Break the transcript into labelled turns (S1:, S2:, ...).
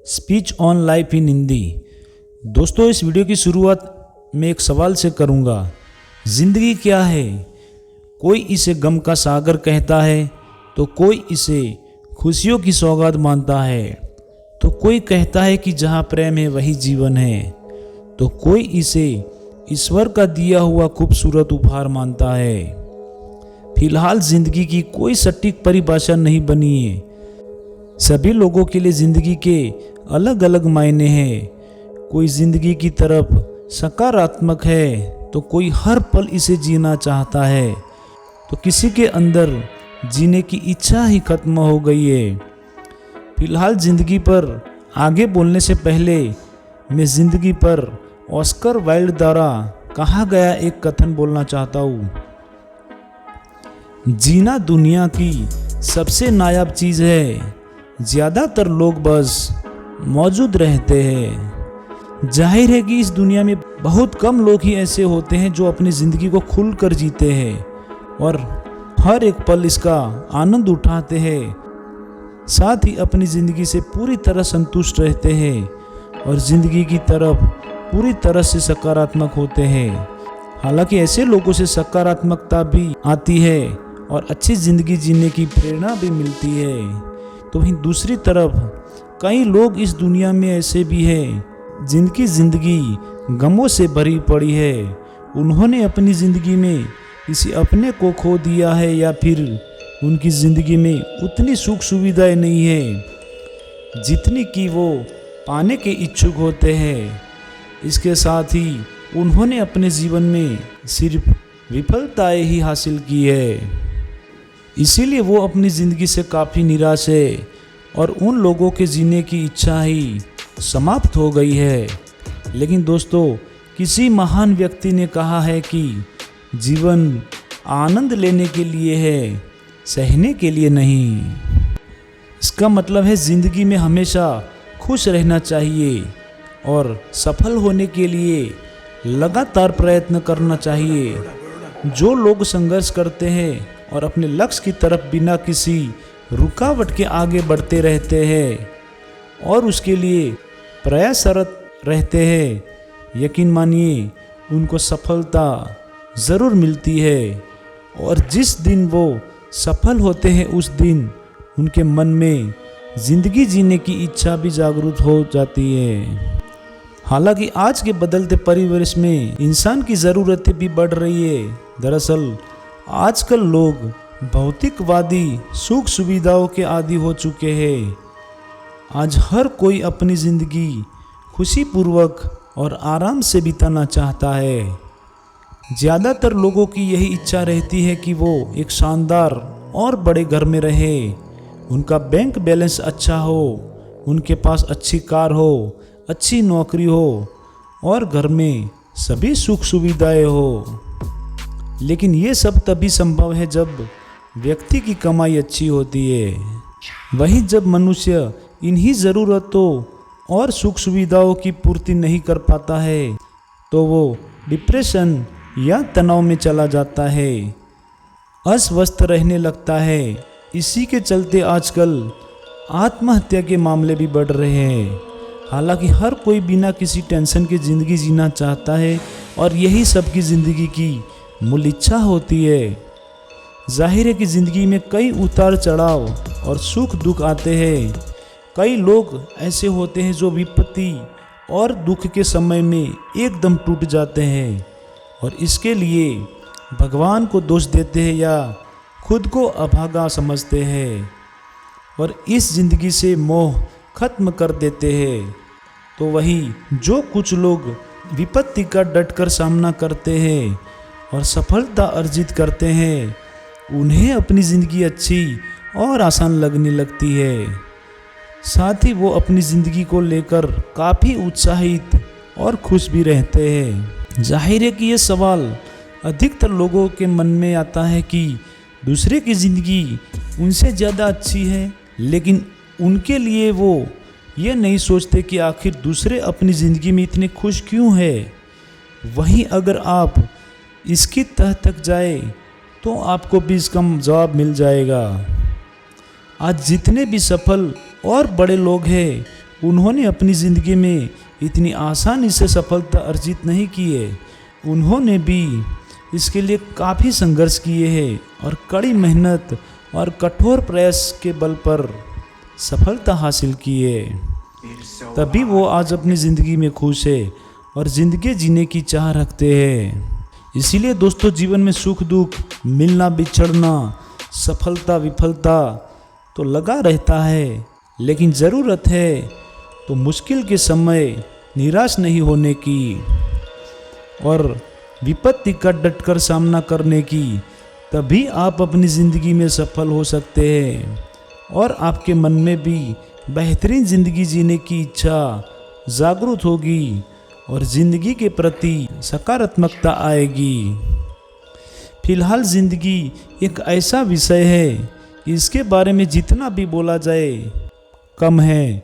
S1: Speech on life in Hindi. दोस्तों, इस video की शुरुआत मैं एक सवाल से करूंगा। ज़िंदगी क्या है? कोई इसे गम का सागर कहता है, तो कोई इसे खुशियों की सौगात मानता है, तो कोई कहता है कि जहाँ प्रेम है वही जीवन है, तो कोई इसे ईश्वर का दिया हुआ खूबसूरत उपहार मानता है। फिलहाल ज़िंदगी की कोई सटीक परिभाषा नहीं बनी है। सभी लोगों के लिए ज़िंदगी के अलग अलग मायने हैं। कोई ज़िंदगी की तरफ सकारात्मक है, तो कोई हर पल इसे जीना चाहता है, तो किसी के अंदर जीने की इच्छा ही खत्म हो गई है। फिलहाल ज़िंदगी पर आगे बोलने से पहले मैं ज़िंदगी पर ऑस्कर वाइल्ड द्वारा कहा गया एक कथन बोलना चाहता हूँ। जीना दुनिया की सबसे नायाब चीज़ है। ज़्यादातर लोग बस मौजूद रहते हैं। जाहिर है कि इस दुनिया में बहुत कम लोग ही ऐसे होते हैं जो अपनी ज़िंदगी को खुलकर जीते हैं और हर एक पल इसका आनंद उठाते हैं, साथ ही अपनी ज़िंदगी से पूरी तरह संतुष्ट रहते हैं और ज़िंदगी की तरफ पूरी तरह से सकारात्मक होते हैं। हालांकि ऐसे लोगों से सकारात्मकता भी आती है और अच्छी ज़िंदगी जीने की प्रेरणा भी मिलती है। तो वहीं दूसरी तरफ कई लोग इस दुनिया में ऐसे भी हैं जिनकी ज़िंदगी गमों से भरी पड़ी है। उन्होंने अपनी ज़िंदगी में किसी अपने को खो दिया है, या फिर उनकी ज़िंदगी में उतनी सुख सुविधाएं नहीं है जितनी कि वो पाने के इच्छुक होते हैं। इसके साथ ही उन्होंने अपने जीवन में सिर्फ विफलताएं ही हासिल की है। इसीलिए वो अपनी ज़िंदगी से काफ़ी निराश है और उन लोगों के जीने की इच्छा ही समाप्त हो गई है। लेकिन दोस्तों, किसी महान व्यक्ति ने कहा है कि जीवन आनंद लेने के लिए है, सहने के लिए नहीं। इसका मतलब है ज़िंदगी में हमेशा खुश रहना चाहिए और सफल होने के लिए लगातार प्रयत्न करना चाहिए। जो लोग संघर्ष करते हैं और अपने लक्ष्य की तरफ बिना किसी रुकावट के आगे बढ़ते रहते हैं और उसके लिए प्रयासरत रहते हैं, यकीन मानिए उनको सफलता ज़रूर मिलती है। और जिस दिन वो सफल होते हैं उस दिन उनके मन में ज़िंदगी जीने की इच्छा भी जागरूक हो जाती है। हालांकि आज के बदलते परिवेश में इंसान की ज़रूरतें भी बढ़ रही है। दरअसल आजकल लोग भौतिकवादी सुख सुविधाओं के आदी हो चुके हैं। आज हर कोई अपनी ज़िंदगी खुशीपूर्वक और आराम से बिताना चाहता है। ज़्यादातर लोगों की यही इच्छा रहती है कि वो एक शानदार और बड़े घर में रहे, उनका बैंक बैलेंस अच्छा हो, उनके पास अच्छी कार हो, अच्छी नौकरी हो और घर में सभी सुख सुविधाएं हो। लेकिन ये सब तभी संभव है जब व्यक्ति की कमाई अच्छी होती है। वहीं जब मनुष्य इन्हीं ज़रूरतों और सुख सुविधाओं की पूर्ति नहीं कर पाता है, तो वो डिप्रेशन या तनाव में चला जाता है, अस्वस्थ रहने लगता है। इसी के चलते आजकल आत्महत्या के मामले भी बढ़ रहे हैं। हालांकि हर कोई बिना किसी टेंशन के ज़िंदगी जीना चाहता है और यही सबकी ज़िंदगी की मूल इच्छा होती है। जाहिर है कि ज़िंदगी में कई उतार चढ़ाव और सुख दुख आते हैं। कई लोग ऐसे होते हैं जो विपत्ति और दुख के समय में एकदम टूट जाते हैं और इसके लिए भगवान को दोष देते हैं या खुद को अभागा समझते हैं और इस ज़िंदगी से मोह खत्म कर देते हैं। तो वही जो कुछ लोग विपत्ति का डटकर सामना करते हैं और सफलता अर्जित करते हैं, उन्हें अपनी ज़िंदगी अच्छी और आसान लगने लगती है। साथ ही वो अपनी ज़िंदगी को लेकर काफ़ी उत्साहित और खुश भी रहते हैं। जाहिर है कि ये सवाल अधिकतर लोगों के मन में आता है कि दूसरे की ज़िंदगी उनसे ज़्यादा अच्छी है, लेकिन उनके लिए वो ये नहीं सोचते कि आखिर दूसरे अपनी ज़िंदगी में इतने खुश क्यों है। वहीं अगर आप इसकी तह तक जाए तो आपको भी इसका जवाब मिल जाएगा। आज जितने भी सफल और बड़े लोग हैं उन्होंने अपनी ज़िंदगी में इतनी आसानी से सफलता अर्जित नहीं की है। उन्होंने भी इसके लिए काफ़ी संघर्ष किए हैं और कड़ी मेहनत और कठोर प्रयास के बल पर सफलता हासिल की है। तभी वो आज अपनी ज़िंदगी में खुश है और ज़िंदगी जीने की चाह रखते हैं। इसीलिए दोस्तों, जीवन में सुख दुख, मिलना बिछड़ना, सफलता विफलता तो लगा रहता है, लेकिन ज़रूरत है तो मुश्किल के समय निराश नहीं होने की और विपत्ति का डटकर सामना करने की। तभी आप अपनी ज़िंदगी में सफल हो सकते हैं और आपके मन में भी बेहतरीन ज़िंदगी जीने की इच्छा जागरूक होगी और ज़िंदगी के प्रति सकारात्मकता आएगी। फिलहाल ज़िंदगी एक ऐसा विषय है कि इसके बारे में जितना भी बोला जाए कम है,